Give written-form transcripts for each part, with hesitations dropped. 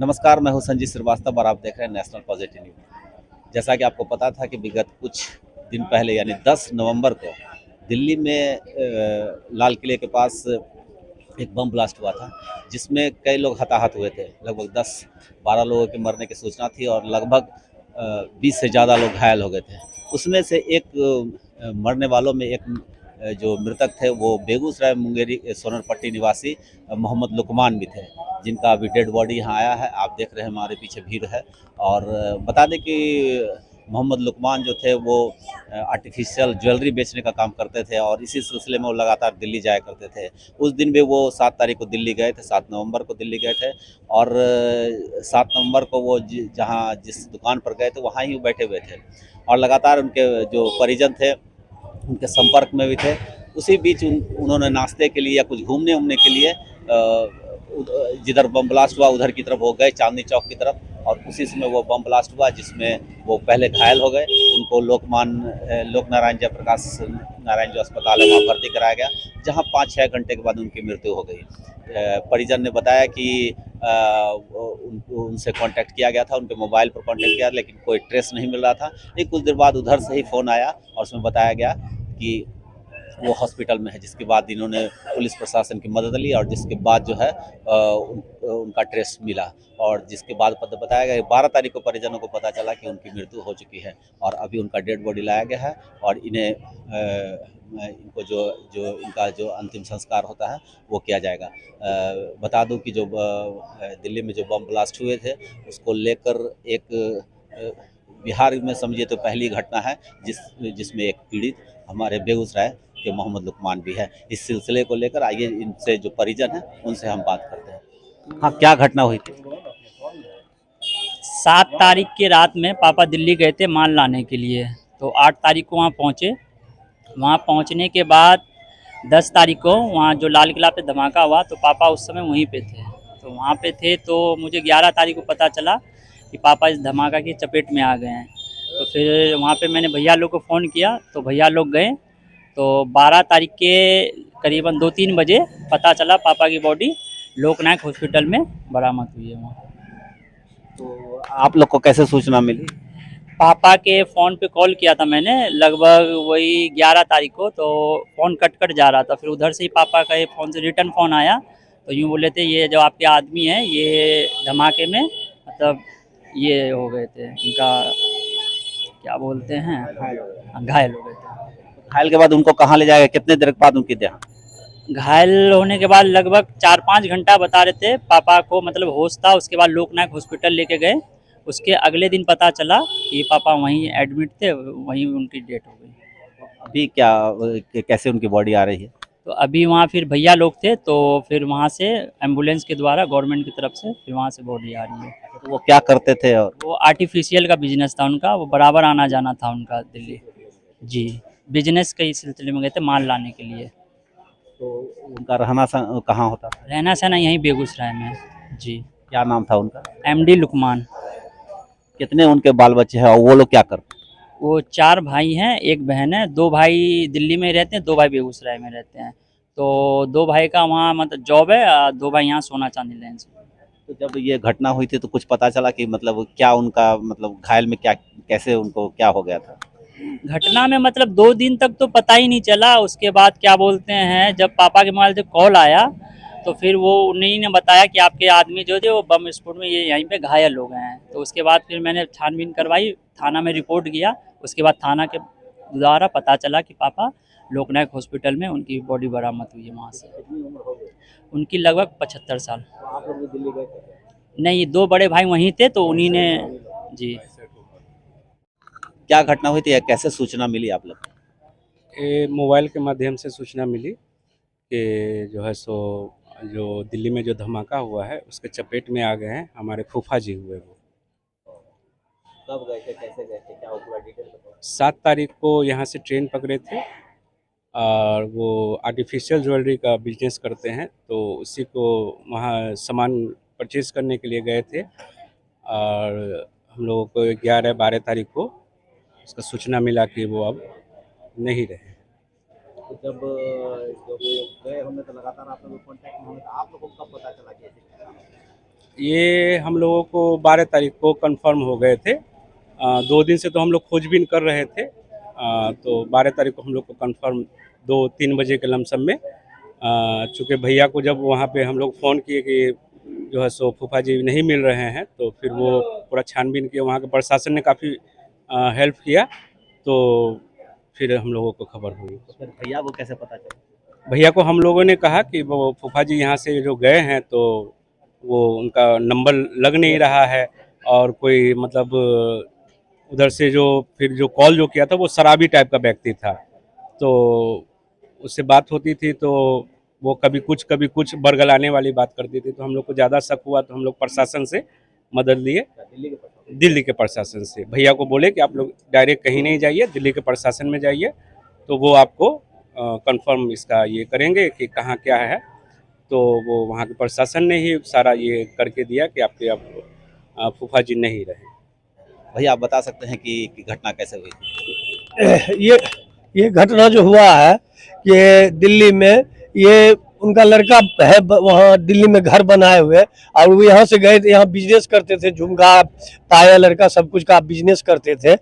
नमस्कार, मैं हूं संजीव श्रीवास्तव और आप देख रहे हैं नेशनल पॉजिटिव न्यूज। जैसा कि आपको पता था कि विगत कुछ दिन पहले यानी 10 नवंबर को दिल्ली में लाल किले के पास एक बम ब्लास्ट हुआ था, जिसमें कई लोग हताहत हुए थे। लगभग 10-12 लोगों के मरने की सूचना थी और लगभग 20 से ज़्यादा लोग घायल हो गए थे। उसमें से एक मरने वालों में एक जो मृतक थे वो बेगूसराय मुंगेरी सोनरपट्टी निवासी मोहम्मद लुकमान भी थे, जिनका अभी डेड बॉडी यहाँ आया है। आप देख रहे हैं हमारे पीछे भीड़ है। और बता दें कि मोहम्मद लुकमान जो थे वो आर्टिफिशियल ज्वेलरी बेचने का काम करते थे और इसी सिलसिले में वो लगातार दिल्ली जाया करते थे। उस दिन भी वो 7 तारीख को दिल्ली गए थे, 7 नवंबर को दिल्ली गए थे और 7 नवंबर को वो जहाँ जिस दुकान पर गए थे वहाँ ही वो बैठे हुए थे और लगातार उनके जो परिजन थे उनके संपर्क में भी थे। उसी बीच उन्होंने नाश्ते के लिए या कुछ घूमने उमने के लिए जिधर बम ब्लास्ट हुआ उधर की तरफ वो गए, चांदनी चौक की तरफ, और उसी समय वो बम ब्लास्ट हुआ जिसमें वो पहले घायल हो गए। उनको लोक नारायण जयप्रकाश नारायण जो अस्पताल है वहाँ भर्ती कराया गया, जहाँ 5-6 घंटे के बाद उनकी मृत्यु हो गई। परिजन ने बताया कि उनसे कांटेक्ट किया गया था, उनके मोबाइल पर कांटेक्ट किया, लेकिन कोई ट्रेस नहीं मिल रहा था। लेकिन कुछ देर बाद उधर से ही फ़ोन आया और उसमें बताया गया कि वो हॉस्पिटल में है, जिसके बाद इन्होंने पुलिस प्रशासन की मदद ली और जिसके बाद जो है उनका ट्रेस मिला और जिसके बाद बताया गया 12 तारीख को परिजनों को पता चला कि उनकी मृत्यु हो चुकी है और अभी उनका डेड बॉडी लाया गया है और इनको जो जो इनका जो अंतिम संस्कार होता है वो किया जाएगा। बता दूं कि जो दिल्ली में जो बम ब्लास्ट हुए थे उसको लेकर एक बिहार में समझिए तो पहली घटना है जिसमें एक पीड़ित हमारे बेगूसराय के मोहम्मद लुकमान भी है। इस सिलसिले को लेकर आइए इनसे जो परिजन हैं उनसे हम बात करते हैं। हाँ, क्या घटना हुई थी? 7 तारीख की रात में पापा दिल्ली गए थे माल लाने के लिए। तो 8 तारीख को वहाँ पहुँचे। वहाँ पहुँचने के बाद 10 तारीख को वहाँ जो लाल किला पे धमाका हुआ तो पापा उस समय वहीं पे थे। तो वहाँ पे थे तो मुझे 11 तारीख को पता चला कि पापा इस धमाका की चपेट में आ गए हैं। तो फिर वहाँ पे मैंने भैया लोग को फ़ोन किया तो भैया लोग गए। तो 12 तारीख के करीबन 2-3 बजे पता चला पापा की बॉडी लोकनायक हॉस्पिटल में बरामद हुई है वहाँ। तो आप लोग को कैसे सूचना मिली? पापा के फ़ोन पे कॉल किया था मैंने लगभग वही 11 तारीख को। तो फ़ोन कट कट जा रहा था, फिर उधर से ही पापा का फ़ोन से रिटर्न फ़ोन आया। तो यूँ बोले थे ये जो आपके आदमी हैं ये धमाके में मतलब ये हो गए थे, इनका क्या बोलते हैं, घायल हो गए थे। घायल के बाद उनको कहाँ ले जाएगा, कितने देर के बाद उनकी देह? घायल होने के बाद लगभग 4-5 घंटा बता रहे थे पापा को मतलब होश था। उसके बाद लोकनायक हॉस्पिटल लेके गए। उसके अगले दिन पता चला कि पापा वहीं एडमिट थे, वहीं उनकी डेथ हो गई। अभी क्या कैसे उनकी बॉडी आ रही है? तो अभी वहाँ फिर भैया लोग थे तो फिर वहाँ से एम्बुलेंस के द्वारा गवर्नमेंट की तरफ से फिर वहाँ से बॉडी आ रही है। तो वो क्या करते थे? और वो आर्टिफिशियल का बिजनेस था उनका, वो बराबर आना जाना था उनका दिल्ली। जी, बिजनेस के इस सिलसिले में गए थे माल लाने के लिए। तो उनका रहना कहाँ होता था? रहना सहना यहीं बेगूसराय में। जी, क्या नाम था उनका? एमडी लुकमान। कितने उनके बाल बच्चे हैं और वो लोग क्या करते? वो 4 भाई हैं, 1 बहन है। 2 भाई दिल्ली में रहते हैं, 2 भाई बेगूसराय में रहते हैं। तो 2 भाई का वहाँ मतलब जॉब है, 2 भाई यहाँ सोना चांदी लेन से। तो जब ये घटना हुई थी तो कुछ पता चला कि मतलब क्या उनका मतलब घायल में क्या कैसे उनको क्या हो गया था? घटना में मतलब 2 दिन तक तो पता ही नहीं चला। उसके बाद क्या बोलते हैं जब पापा के मोबाइल से कॉल आया तो फिर वो उन्हीं ने बताया कि आपके आदमी जो थे वो बम विस्फोट में ये यहीं पे घायल हो गए हैं। तो उसके बाद फिर मैंने छानबीन करवाई, थाना में रिपोर्ट किया। उसके बाद थाना के द्वारा पता चला कि पापा लोकनायक हॉस्पिटल में उनकी बॉडी बरामद हुई है वहाँ से। कितनी उम्र हो गई? उनकी लगभग 75 साल। तो आप लोग भी दिल्ली गए थे? नहीं, 2 बड़े भाई वहीं थे तो उन्हीं ने। जी। क्या घटना हुई थी या कैसे सूचना मिली आप लोग को? ये मोबाइल के माध्यम से सूचना मिली कि जो है सो जो दिल्ली में जो धमाका हुआ है उसके चपेट में आ गए हैं हमारे फूफा जी हुए वो। कब गए थे, कैसे गए थे, क्या वो पूरा डिटेल बताओ। 7 तारीख को यहाँ से ट्रेन पकड़े थे और वो आर्टिफिशियल ज्वेलरी का बिजनेस करते हैं तो उसी को वहाँ सामान परचेज करने के लिए गए थे और हम लोगों को 11-12 तारीख को उसका सूचना मिला कि वो अब नहीं रहे। तो जब वो गए होंगे तो लगातार आप लोग कांटेक्ट में होंगे, तो आप लोगों को कब पता चला कि ऐसे क्या? ये हम लोगों को 12 तारीख को कंफर्म हो गए थे। 2 दिन से तो हम लोग खोजबीन कर रहे थे। तो 12 तारीख को हम लोग को कंफर्म 2-3 बजे के लमसम में, चूँकि भैया को जब वहाँ पे हम लोग फ़ोन किए कि जो है सो फूफा जी नहीं मिल रहे हैं, तो फिर वो पूरा छानबीन किया, वहाँ के प्रशासन ने काफ़ी हेल्प किया, तो फिर हम लोगों को खबर हुई। तो फिर भैया वो कैसे पता चला? भैया को हम लोगों ने कहा कि वो फूफा जी यहाँ से जो गए हैं, तो वो उनका नंबर लग नहीं रहा है, और कोई मतलब उधर से जो फिर जो कॉल जो किया था वो शराबी टाइप का व्यक्ति था, तो उससे बात होती थी तो वो कभी कुछ बरगलाने वाली बात करती थी। तो हम लोग को ज़्यादा शक हुआ, तो हम लोग प्रशासन से मदद लिए, दिल्ली के प्रशासन से। भैया को बोले कि आप लोग डायरेक्ट कहीं नहीं जाइए, दिल्ली के प्रशासन में जाइए, तो वो आपको कंफर्म इसका ये करेंगे कि कहाँ क्या है। तो वो वहाँ के प्रशासन ने ही सारा ये करके दिया कि आपके अब फूफा जी नहीं रहे। भैया आप बता सकते हैं कि घटना कैसे हुई? ये घटना जो हुआ है, ये दिल्ली में, ये उनका लड़का है वहाँ दिल्ली में घर बनाए हुए, और वो यहाँ से गए थे, यहाँ बिजनेस करते थे, झुमका पायल लड़का सब कुछ का बिजनेस करते थे।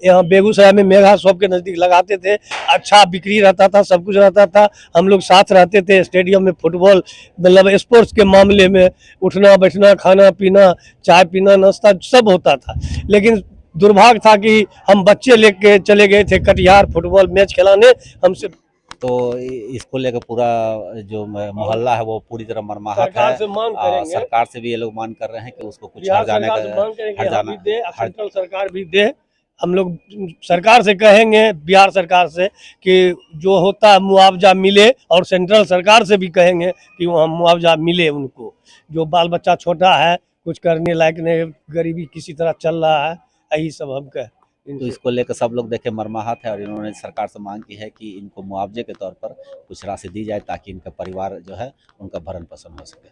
यहाँ बेगूसराय में मेगा शॉप के नज़दीक लगाते थे, अच्छा बिक्री रहता था, सब कुछ रहता था। हम लोग साथ रहते थे स्टेडियम में, फुटबॉल मतलब स्पोर्ट्स के मामले में उठना बैठना, खाना पीना, चाय पीना, नाश्ता सब होता था। लेकिन दुर्भाग्य था कि हम बच्चे लेके चले गए थे कटिहार फुटबॉल मैच खिलाने हमसे। तो इसको लेकर पूरा जो मोहल्ला है वो पूरी तरह मर्माहत सरकार है। से मांग करेंगे, सरकार से भी ये लोग मांग कर रहे हैं कि उसको कुछ बिहार हर जाने सरकार से का मांग करेंगे, हर हम जाना भी दे, हर सेंट्रल सरकार भी दे। हम लोग सरकार से कहेंगे, बिहार सरकार से, कि जो होता है मुआवजा मिले, और सेंट्रल सरकार से भी कहेंगे कि वहाँ मुआवजा मिले उनको। जो बाल बच्चा छोटा है, कुछ करने लायक नहीं, गरीबी किसी तरह चल रहा है, यही सब हम कह। तो इसको लेकर सब लोग देखे मर्माहत है, और इन्होंने सरकार से मांग की है कि इनको मुआवजे के तौर पर कुछ राशि दी जाए, ताकि इनका परिवार जो है उनका भरण पोषण हो सके।